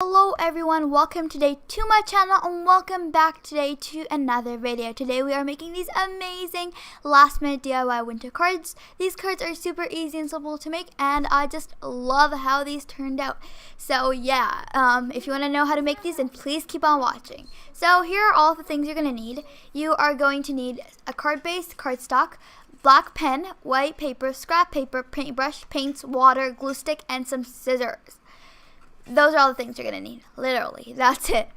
Hello everyone, welcome today to my channel and welcome back today to another video. Today we are making these amazing last minute DIY winter cards. These cards are super easy and simple to make and I just love how these turned out. So yeah, if you want to know how to make these, then please keep on watching. So here are all the things you're going to need. You are going to need a card base, cardstock, black pen, white paper, scrap paper, paintbrush, paints, water, glue stick, and some scissors. Those are all the things you're going to need. Literally, that's it.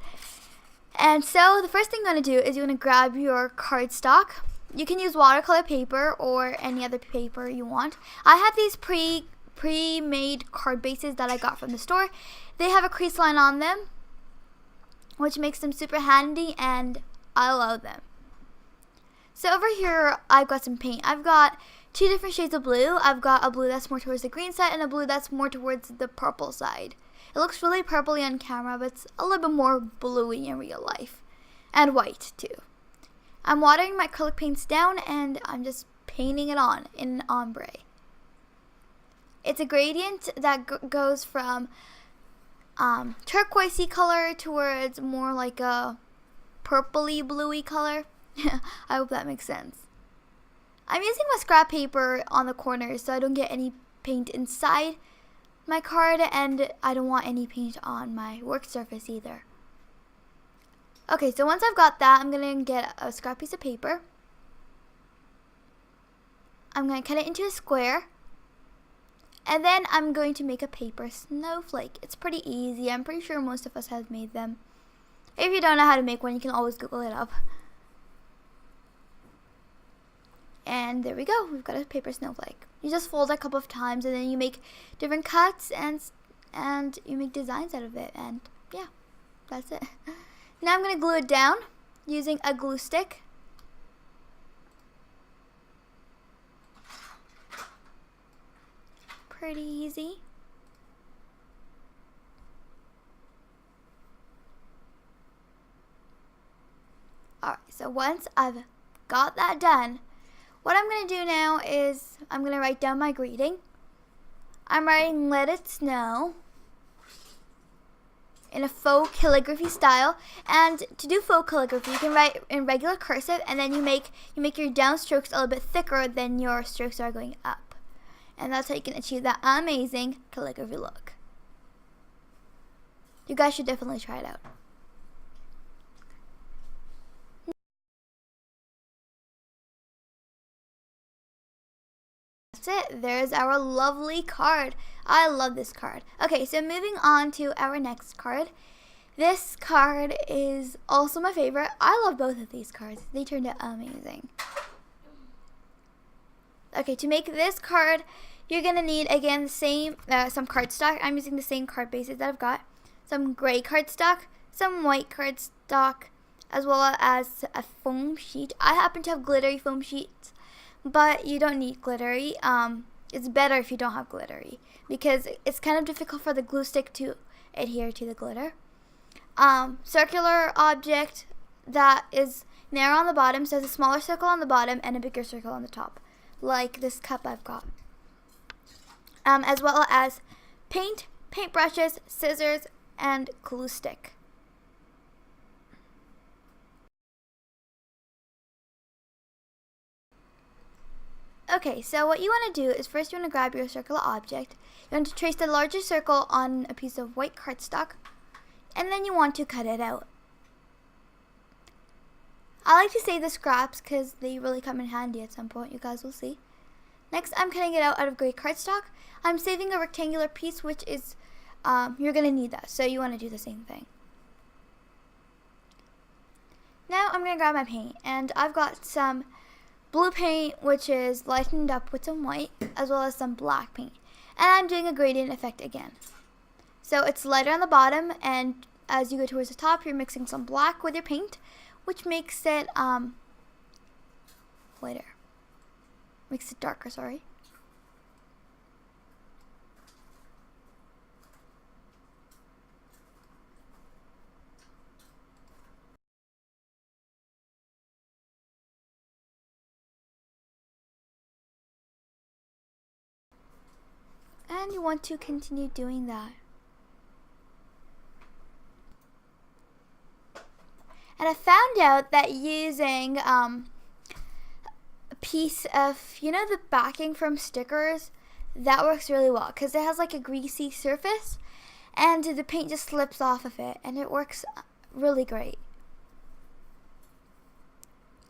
And so the first thing you're going to do is you're going to grab your cardstock. You can use watercolor paper or any other paper you want. I have these pre-made card bases that I got from the store. They have a crease line on them, which makes them super handy, and I love them. So over here, I've got some paint. I've got two different shades of blue. I've got a blue that's more towards the green side and a blue that's more towards the purple side. It looks really purpley on camera, but it's a little bit more bluey in real life. And white, too. I'm watering my acrylic paints down, and I'm just painting it on in ombre. It's a gradient that goes from turquoisey color towards more like a purpley bluey color. I hope that makes sense. I'm using my scrap paper on the corners so I don't get any paint inside my card, and I don't want any paint on my work surface either. Okay, so once I've got that, I'm going to get a scrap piece of paper. I'm going to cut it into a square. And then I'm going to make a paper snowflake. It's pretty easy. I'm pretty sure most of us have made them. If you don't know how to make one, you can always Google it up. And there we go. We've got a paper snowflake. You just fold it a couple of times and then you make different cuts and you make designs out of it. And yeah, that's it. Now I'm going to glue it down using a glue stick. Pretty easy. Alright, so once I've got that done, what I'm going to do now is I'm going to write down my greeting. I'm writing "Let It Snow" in a faux calligraphy style. And to do faux calligraphy, you can write in regular cursive, and then you make your downstrokes a little bit thicker than your strokes are going up. And that's how you can achieve that amazing calligraphy look. You guys should definitely try it out. That's it. There's our lovely card. I love this card. Okay, so moving on to our next card. This card is also my favorite. I love both of these cards. They turned out amazing. Okay, to make this card, you're going to need, again, some cardstock. I'm using the same card bases that I've got. Some gray cardstock, some white cardstock, as well as a foam sheet. I happen to have glittery foam sheets, but you don't need glittery. It's better if you don't have glittery because it's kind of difficult for the glue stick to adhere to the glitter. Circular object that is narrow on the bottom, so there's a smaller circle on the bottom and a bigger circle on the top, like this cup I've got. As well as paint, paintbrushes, scissors, and glue stick. Okay, so what you want to do is first you want to grab your circular object. You want to trace the larger circle on a piece of white cardstock, and then you want to cut it out. I like to save the scraps because they really come in handy at some point. You guys will see. Next, I'm cutting it out of gray cardstock. I'm saving a rectangular piece, which is, you're going to need that, so you want to do the same thing. Now I'm going to grab my paint, and I've got some blue paint, which is lightened up with some white, as well as some black paint. And I'm doing a gradient effect again. So it's lighter on the bottom, and as you go towards the top, you're mixing some black with your paint, which makes it lighter. Makes it darker, sorry. And you want to continue doing that. And I found out that using a piece of, you know, the backing from stickers, that works really well because it has like a greasy surface and the paint just slips off of it, and it works really great.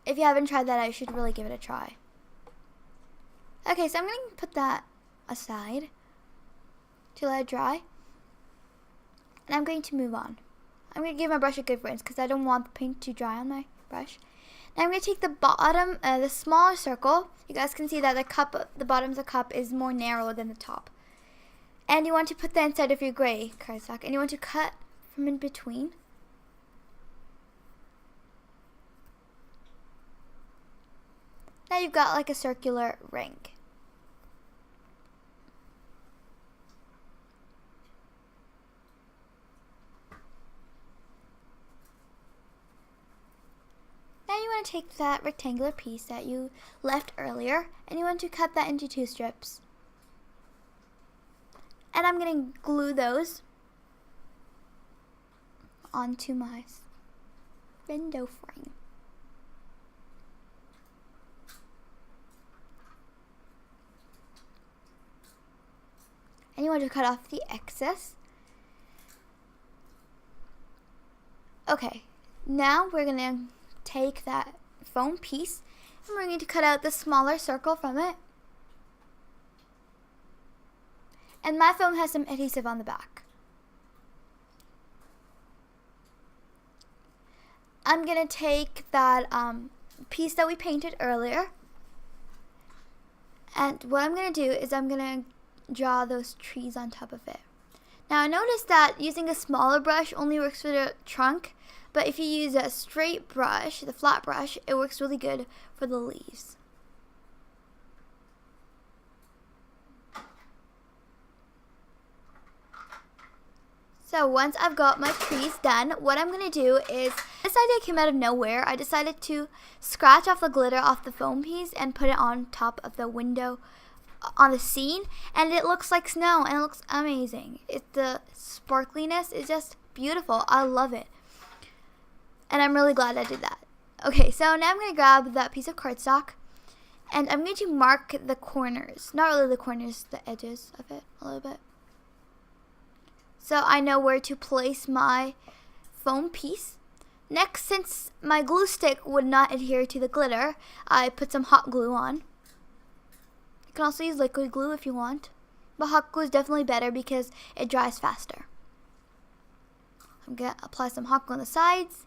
If you haven't tried that, I should really give it a try. Okay, so I'm going to put that aside to let it dry. And I'm going to move on. I'm going to give my brush a good rinse because I don't want the paint to dry on my brush. Now I'm going to take the bottom, the smaller circle. You guys can see that the bottom of the cup is more narrow than the top. And you want to put that inside of your gray cardstock. And you want to cut from in between. Now you've got like a circular ring. Now you want to take that rectangular piece that you left earlier and you want to cut that into 2 strips. And I'm going to glue those onto my window frame. And you want to cut off the excess. Okay, now we're going to take that foam piece and we're going to cut out the smaller circle from it. And my foam has some adhesive on the back. I'm going to take that piece that we painted earlier, and what I'm going to do is I'm going to draw those trees on top of it. Now I noticed that using a smaller brush only works for the trunk, but if you use a straight brush, the flat brush, it works really good for the leaves. So once I've got my trees done, what I'm going to do is, this idea came out of nowhere. I decided to scratch off the glitter off the foam piece and put it on top of the window on the scene, and it looks like snow and it looks amazing. The sparkliness is just beautiful. I love it. And I'm really glad I did that. Okay, so now I'm going to grab that piece of cardstock and I'm going to mark the corners. Not really the corners, the edges of it a little bit. So I know where to place my foam piece. Next, since my glue stick would not adhere to the glitter, I put some hot glue on. You can also use liquid glue if you want, but hot glue is definitely better because it dries faster. I'm going to apply some hot glue on the sides.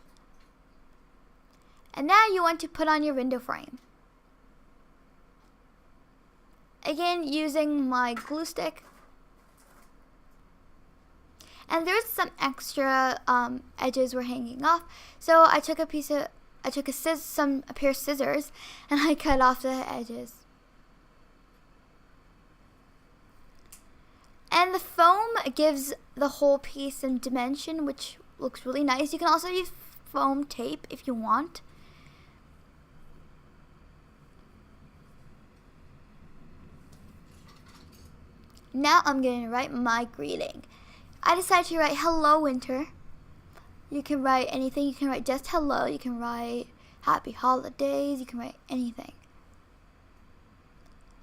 And now you want to put on your window frame. Again, using my glue stick. And there's some extra edges were hanging off, so I took a pair of scissors and I cut off the edges. And the foam gives the whole piece some dimension, which looks really nice. You can also use foam tape if you want. Now I'm going to write my greeting. I decided to write hello winter. You can write anything. You can write just hello. You can write happy holidays. You can write anything.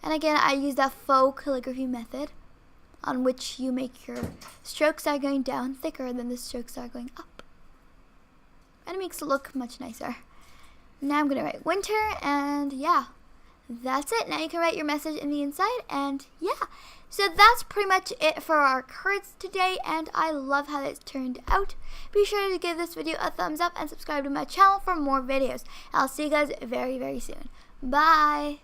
And again, I use that faux calligraphy method on which you make your strokes that are going down thicker than the strokes that are going up. And it makes it look much nicer. Now I'm going to write winter, and yeah, that's it. Now you can write your message in the inside, and yeah. So that's pretty much it for our cards today, and I love how it turned out. Be sure to give this video a thumbs up and subscribe to my channel for more videos. I'll see you guys very, very soon. Bye!